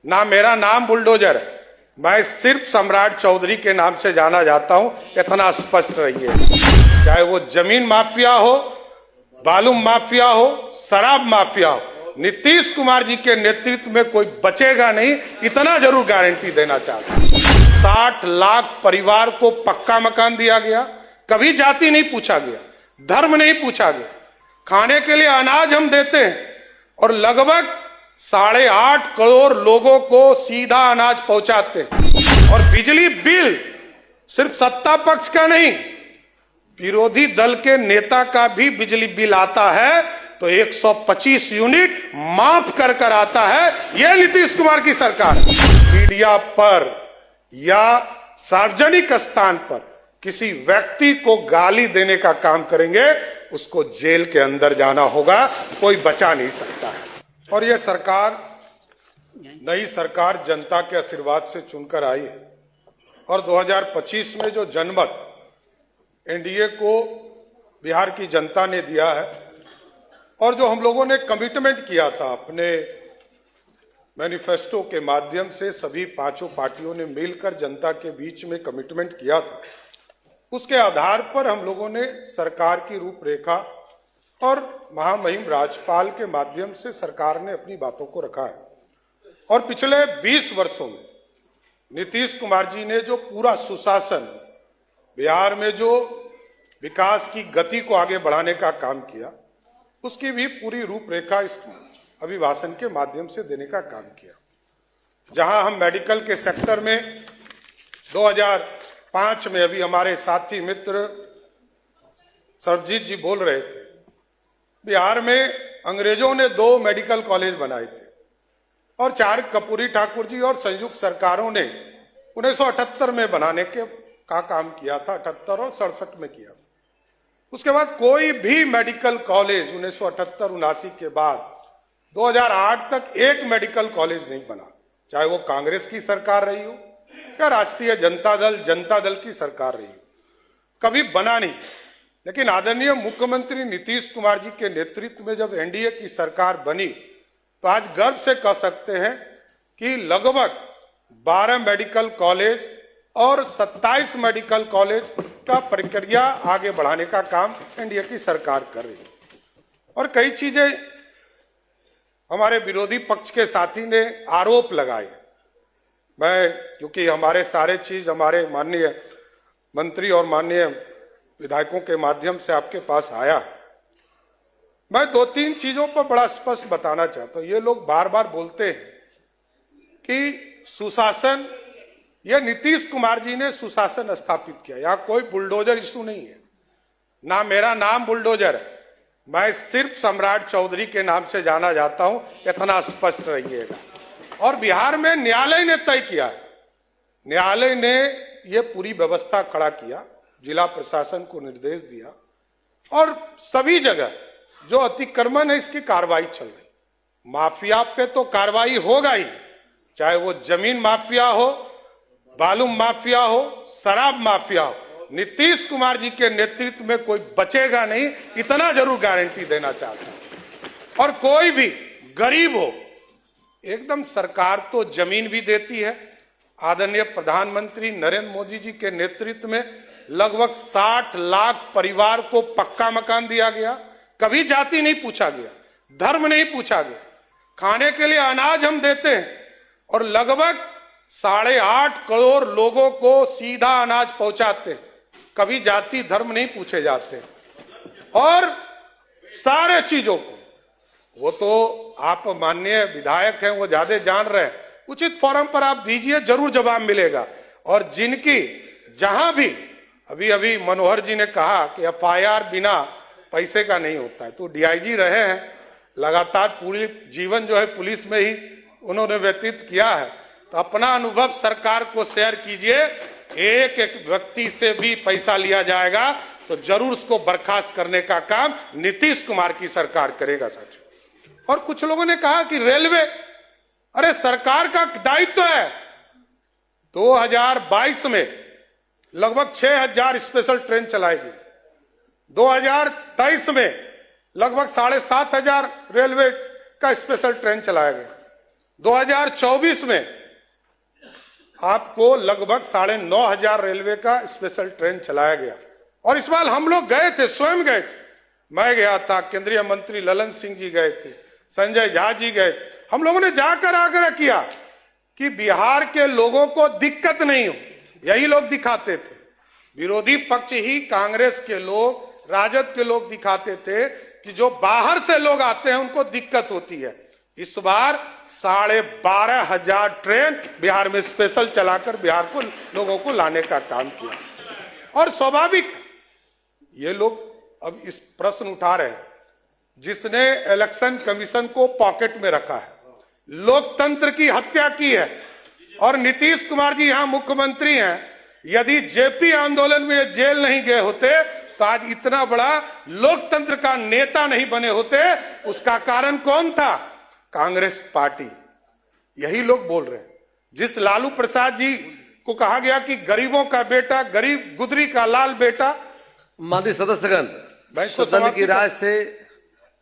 ना मेरा नाम बुलडोजर है, मैं सिर्फ सम्राट चौधरी के नाम से जाना जाता हूं, इतना स्पष्ट रहिए। चाहे वो जमीन माफिया हो, बालू माफिया हो, शराब माफिया हो, नीतीश कुमार जी के नेतृत्व में कोई बचेगा नहीं, इतना जरूर गारंटी देना चाहता हूं। 60 लाख परिवार को पक्का मकान दिया गया, कभी जाति नहीं पूछा गया, धर्म नहीं पूछा गया, खाने के लिए अनाज हम देते हैं और लगभग 8.5 करोड़ लोगों को सीधा अनाज पहुंचाते हैं। और बिजली बिल सिर्फ सत्ता पक्ष का नहीं, विरोधी दल के नेता का भी बिजली बिल आता है तो 125 यूनिट माफ कर कर आता है। यह नीतीश कुमार की सरकार। मीडिया पर या सार्वजनिक स्थान पर किसी व्यक्ति को गाली देने का काम करेंगे, उसको जेल के अंदर जाना होगा, कोई बचा नहीं सकता है। और यह सरकार, नई सरकार जनता के आशीर्वाद से चुनकर आई है और 2025 में जो जनमत एनडीए को बिहार की जनता ने दिया है और जो हम लोगों ने कमिटमेंट किया था अपने मैनिफेस्टो के माध्यम से, सभी पांचों पार्टियों ने मिलकर जनता के बीच में कमिटमेंट किया था, उसके आधार पर हम लोगों ने सरकार की रूपरेखा और महामहिम राज्यपाल के माध्यम से सरकार ने अपनी बातों को रखा है। और पिछले 20 वर्षों में नीतीश कुमार जी ने जो पूरा सुशासन, बिहार में जो विकास की गति को आगे बढ़ाने का काम किया, उसकी भी पूरी रूपरेखा इस अभिभाषण के माध्यम से देने का काम किया। जहां हम मेडिकल के सेक्टर में 2005 में, अभी हमारे साथी मित्र सरबजीत जी बोल रहे थे, बिहार में अंग्रेजों ने 2 मेडिकल कॉलेज बनाए थे और 4 कर्पूरी ठाकुर जी और संयुक्त सरकारों ने 1978 में बनाने का काम किया था, 78 और 67 में किया। उसके बाद कोई भी मेडिकल कॉलेज 1978-79 के बाद 2008 तक एक मेडिकल कॉलेज नहीं बना, चाहे वो कांग्रेस की सरकार रही हो या राष्ट्रीय जनता दल की सरकार रही हो, कभी बना नहीं। लेकिन आदरणीय मुख्यमंत्री नीतीश कुमार जी के नेतृत्व में जब एनडीए की सरकार बनी तो आज गर्व से कह सकते हैं कि लगभग 12 मेडिकल कॉलेज और 27 मेडिकल कॉलेज का प्रक्रिया आगे बढ़ाने का काम एनडीए की सरकार कर रही है। और कई चीजें हमारे विरोधी पक्ष के साथी ने आरोप लगाए, मैं क्योंकि हमारे सारे चीज हमारे माननीय मंत्री और माननीय विधायकों के माध्यम से आपके पास आया, मैं 2-3 चीजों पर बड़ा स्पष्ट बताना चाहता हूं। ये लोग बार बार बोलते हैं कि सुशासन, यह नीतीश कुमार जी ने सुशासन स्थापित किया, यहां कोई बुलडोजर इशू नहीं है, ना मेरा नाम बुलडोजर है, मैं सिर्फ सम्राट चौधरी के नाम से जाना जाता हूं, इतना स्पष्ट रहिएगा। और बिहार में न्यायालय ने तय किया, न्यायालय ने यह पूरी व्यवस्था खड़ा किया, जिला प्रशासन को निर्देश दिया और सभी जगह जो अतिक्रमण है इसकी कार्रवाई चल रही। माफिया पे तो कार्रवाई होगा ही, चाहे वो जमीन माफिया हो, बालू माफिया हो, शराब माफिया हो, नीतीश कुमार जी के नेतृत्व में कोई बचेगा नहीं, इतना जरूर गारंटी देना चाहता हूं। और कोई भी गरीब हो, एकदम सरकार तो जमीन भी देती है। आदरणीय प्रधानमंत्री नरेंद्र मोदी जी के नेतृत्व में लगभग 60 लाख परिवार को पक्का मकान दिया गया, कभी जाति नहीं पूछा गया, धर्म नहीं पूछा गया, खाने के लिए अनाज हम देते हैं और लगभग 8.5 करोड़ लोगों को सीधा अनाज पहुंचाते हैं, कभी जाति धर्म नहीं पूछे जाते। और सारे चीजों को, वो तो आप माननीय विधायक हैं, वो ज्यादा जान रहे हैं, उचित फोरम पर आप दीजिए, जरूर जवाब मिलेगा। और जिनकी जहां भी अभी मनोहर जी ने कहा कि एफआईआर बिना पैसे का नहीं होता है, तो डीआईजी रहे हैं, लगातार पूरी जीवन जो है पुलिस में ही उन्होंने व्यतीत किया है, तो अपना अनुभव सरकार को शेयर कीजिए। एक एक व्यक्ति से भी पैसा लिया जाएगा तो जरूर उसको बर्खास्त करने का काम नीतीश कुमार की सरकार करेगा साथियों। और कुछ लोगों ने कहा कि रेलवे, अरे सरकार का दायित्व है। 2022 में लगभग 6000 स्पेशल ट्रेन चलाएगी, 2023 में लगभग 7500 रेलवे का स्पेशल ट्रेन चलाया गया। 2024 में आपको लगभग 9,500 रेलवे का स्पेशल ट्रेन चलाया गया। और इस बार हम लोग गए थे, स्वयं गए थे, मैं गया था, केंद्रीय मंत्री ललन सिंह जी गए थे, संजय झा जी गए थे। हम लोगों ने जाकर आग्रह किया कि बिहार के लोगों को दिक्कत नहीं हो। यही लोग दिखाते थे, विरोधी पक्ष ही कांग्रेस के लोग, राजद के लोग दिखाते थे कि जो बाहर से लोग आते हैं उनको दिक्कत होती है। इस बार 12,500 ट्रेन बिहार में स्पेशल चलाकर बिहार को लोगों को लाने का काम किया। और स्वाभाविक ये लोग अब इस प्रश्न उठा रहे हैं, जिसने इलेक्शन कमीशन को पॉकेट में रखा है, लोकतंत्र की हत्या की है। और नीतीश कुमार जी यहां मुख्यमंत्री हैं, यदि जेपी आंदोलन में जेल नहीं गए होते तो आज इतना बड़ा लोकतंत्र का नेता नहीं बने होते। उसका कारण कौन था? कांग्रेस पार्टी। यही लोग बोल रहे हैं। जिस लालू प्रसाद जी को कहा गया कि गरीबों का बेटा, गरीब गुदरी का लाल बेटा। माननीय सदस्यगण, सदन की राय से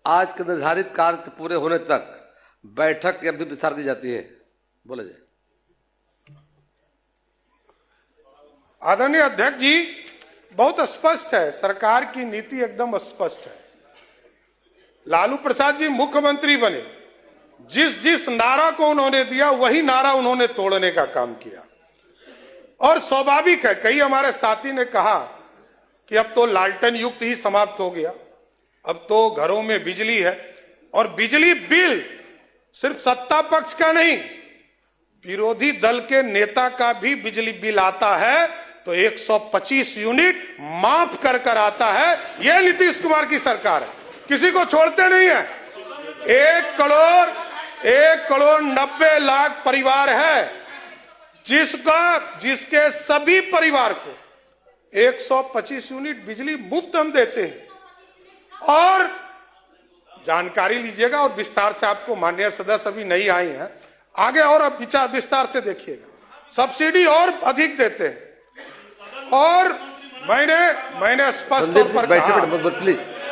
आज के निर्धारित कार्य पूरे होने तक बैठक की अवधि विस्तार की जाती है। बोले जाए। आदरणीय अध्यक्ष जी, बहुत स्पष्ट है, सरकार की नीति एकदम स्पष्ट है। लालू प्रसाद जी मुख्यमंत्री बने, जिस जिस नारा को उन्होंने दिया वही नारा उन्होंने तोड़ने का काम किया। और स्वाभाविक है, कई हमारे साथी ने कहा कि अब तो लालटेन युग ही समाप्त हो गया, अब तो घरों में बिजली है। और बिजली बिल सिर्फ सत्ता पक्ष का नहीं, विरोधी दल के नेता का भी बिजली बिल आता है तो 125 यूनिट माफ कर कर आता है। यह नीतीश कुमार की सरकार है, किसी को छोड़ते नहीं है। 1 करोड़ 90 लाख परिवार है जिसके सभी परिवार को 125 यूनिट बिजली मुफ्त हम देते हैं। और जानकारी लीजिएगा और विस्तार से, आपको माननीय सदस्य अभी नहीं आई हैं, आगे और अब विचार विस्तार से देखिएगा। सब्सिडी और अधिक देते हैं। और मैंने स्पष्ट तौर पर कहा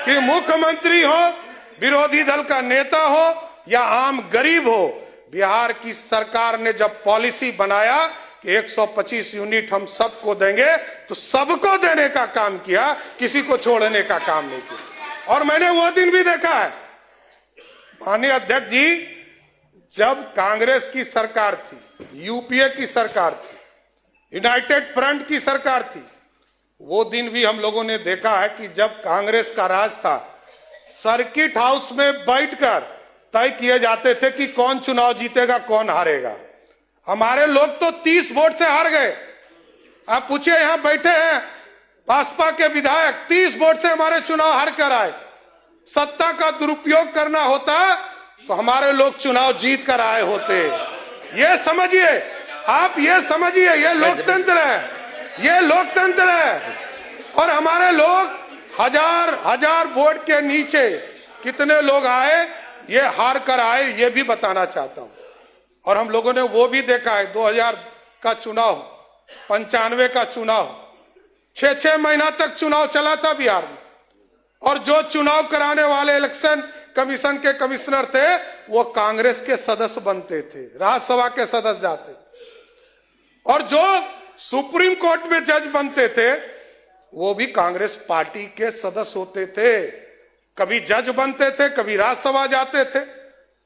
कि मुख्यमंत्री हो, विरोधी दल का नेता हो या आम गरीब हो, बिहार की सरकार ने जब पॉलिसी बनाया कि 125 यूनिट हम सबको देंगे तो सबको देने का काम किया, किसी को छोड़ने का काम नहीं किया। और मैंने वो दिन भी देखा है, माननीय अध्यक्ष जी, जब कांग्रेस की सरकार थी, यूपीए की सरकार थी, यूनाइटेड फ्रंट की सरकार थी, वो दिन भी हम लोगों ने देखा है कि जब कांग्रेस का राज था, सर्किट हाउस में बैठकर तय किए जाते थे कि कौन चुनाव जीतेगा, कौन हारेगा। हमारे लोग तो 30 वोट से हार गए। आप पूछिए, यहां बैठे हैं भाजपा के विधायक, 30 वोट से हमारे चुनाव हार कर आए। सत्ता का दुरुपयोग करना होता तो हमारे लोग चुनाव जीत कर आए होते। ये समझिए, आप ये समझिए, ये लोकतंत्र है, ये लोकतंत्र है। और हमारे लोग हजार वोट के नीचे कितने लोग आए, ये हार कर आए, ये भी बताना चाहता हूं। और हम लोगों ने वो भी देखा है, 2000 का चुनाव, 95 का चुनाव, 6 महीना तक चुनाव चला था बिहार में। और जो चुनाव कराने वाले इलेक्शन कमीशन के कमिश्नर थे, वो कांग्रेस के सदस्य बनते थे, राज्यसभा के सदस्य जाते थे। और जो सुप्रीम कोर्ट में जज बनते थे, वो भी कांग्रेस पार्टी के सदस्य होते थे। कभी जज बनते थे, कभी राज्यसभा जाते थे।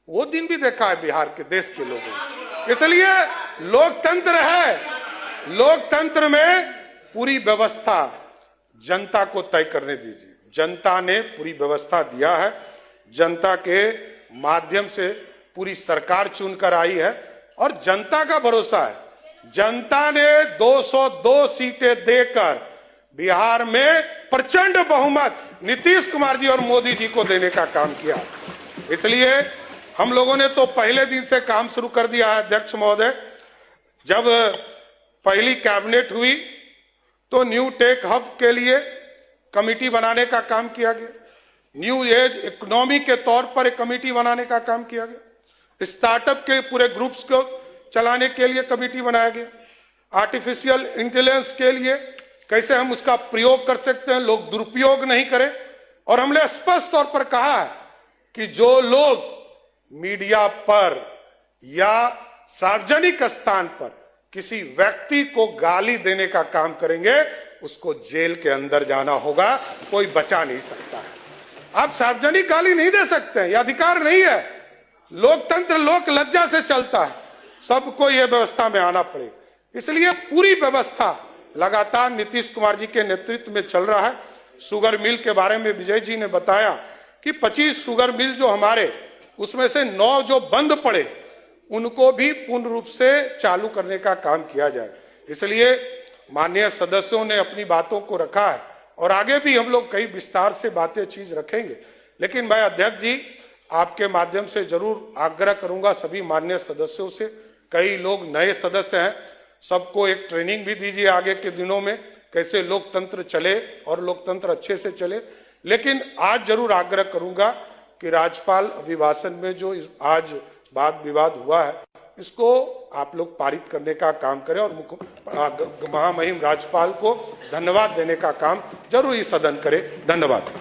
वो दिन भी देखा है बिहार के, देश के लोगों ने। इसलिए लोकतंत्र है, लोकतंत्र में पूरी व्यवस्था जनता को तय करने दीजिए। जनता ने पूरी व्यवस्था दिया है, जनता के माध्यम से पूरी सरकार चुनकर आई है और जनता का भरोसा है। जनता ने 202 सीटें देकर बिहार में प्रचंड बहुमत नीतीश कुमार जी और मोदी जी को देने का काम किया। इसलिए हम लोगों ने तो पहले दिन से काम शुरू कर दिया है। अध्यक्ष महोदय, जब पहली कैबिनेट हुई तो न्यू टेक हब के लिए कमेटी बनाने का काम किया गया, न्यू एज इकोनॉमी के तौर पर एक कमेटी बनाने का काम किया गया, स्टार्टअप के पूरे ग्रुप्स को चलाने के लिए कमेटी बनाया गया, आर्टिफिशियल इंटेलिजेंस के लिए कैसे हम उसका प्रयोग कर सकते हैं, लोग दुरुपयोग नहीं करें। और हमने स्पष्ट तौर पर कहा है कि जो लोग मीडिया पर या सार्वजनिक स्थान पर किसी व्यक्ति को गाली देने का काम करेंगे, उसको जेल के अंदर जाना होगा, कोई बचा नहीं सकता है। आप सार्वजनिक गाली नहीं दे सकते हैं, यह अधिकार नहीं है। लोकतंत्र लोक लज्जा से चलता है, सबको यह व्यवस्था में आना पड़े। इसलिए पूरी व्यवस्था लगातार नीतीश कुमार जी के नेतृत्व में चल रहा है। शुगर मिल के बारे में विजय जी ने बताया कि 25 शुगर मिल जो हमारे, उसमें से 9 जो बंद पड़े, उनको भी पूर्ण रूप से चालू करने का काम किया जाए। इसलिए माननीय सदस्यों ने अपनी बातों को रखा है और आगे भी हम लोग कई विस्तार से बातें चीज रखेंगे। लेकिन मैं अध्यक्ष जी आपके माध्यम से जरूर आग्रह करूंगा सभी माननीय सदस्यों से, कई लोग नए सदस्य हैं, सबको एक ट्रेनिंग भी दीजिए आगे के दिनों में कैसे लोकतंत्र चले और लोकतंत्र अच्छे से चले। लेकिन आज जरूर आग्रह करूंगा कि राज्यपाल अभिभाषण में जो आज वाद विवाद हुआ है, इसको आप लोग पारित करने का काम करें और महामहिम राज्यपाल को धन्यवाद देने का काम जरूर इस सदन करें। धन्यवाद।